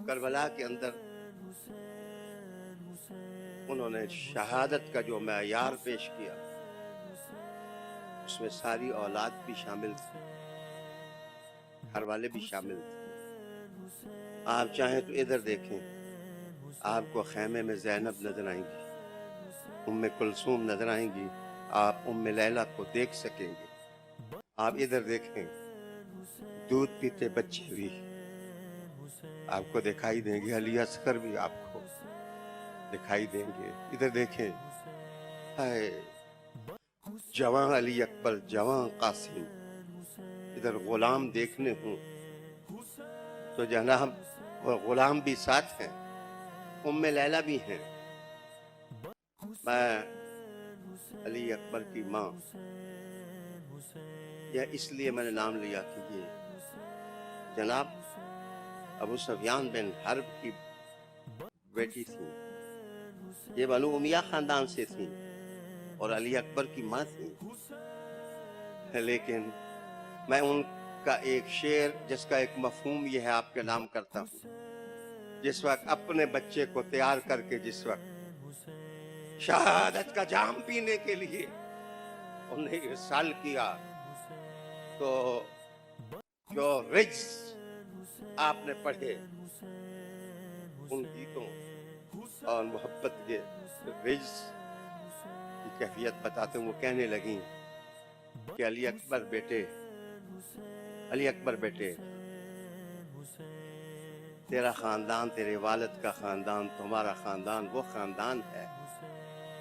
کربلا کے اندر انہوں نے شہادت کا جو معیار پیش کیا اس میں ساری اولاد بھی شامل تھی، گھر والے بھی شامل تھے۔ آپ چاہیں تو ادھر دیکھیں، آپ کو خیمے میں زینب نظر آئیں گی، ام کلثوم نظر آئیں گی، آپ ام لیلہ کو دیکھ سکیں گے۔ آپ ادھر دیکھیں، دودھ پیتے بچے بھی آپ کو دکھائی دیں گے، علی اصغر بھی آپ کو دکھائی دیں گے۔ ادھر دیکھیں، ہائے جوان علی اکبر، جوان قاسم، ادھر غلام دیکھنے ہوں تو جناب وہ غلام بھی ساتھ ہیں، ام لیلہ بھی ہیں۔ میں علی اکبر کی ماں، یہ اس لیے میں نے نام لیا کہ یہ جناب ابو سفیان بن حرب کی بیٹی تھی، یہ بنو امیہ خاندان سے تھی اور علی اکبر کی ماں تھی۔ لیکن میں ان کا ایک شعر جس کا ایک مفہوم یہ ہے آپ کے نام کرتا ہوں۔ جس وقت اپنے بچے کو تیار کر کے جس وقت شہادت کا جام پینے کے لیے انہیں ارسال کیا تو جو رجز آپ نے پڑھے ان گیتوں اور محبت کے رجز کی کیفیت بتاتے ہیں، وہ کہنے لگیں کہ علی اکبر بیٹے، علی اکبر بیٹے، تیرا خاندان، تیرے والد کا خاندان، تمہارا خاندان وہ خاندان ہے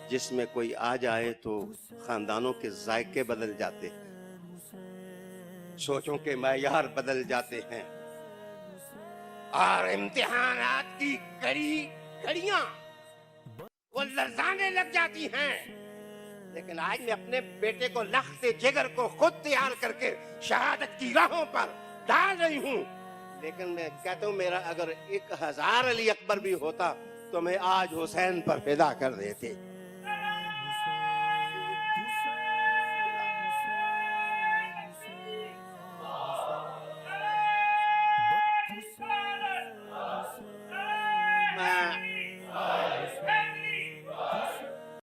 جس میں کوئی آ جائے تو خاندانوں کے ذائقے بدل جاتے ہیں، سوچوں کے معیار بدل جاتے ہیں، اور امتحانات کی گھڑیاں وہ لرزانے لگ جاتی ہیں۔ لیکن آج میں اپنے بیٹے کو لخت جگر کو خود تیار کر کے شہادت کی راہوں پر ڈال رہی ہوں۔ لیکن میں کہتا ہوں میرا اگر 1000 علی اکبر بھی ہوتا تو میں آج حسین پر فدا کر دیتے۔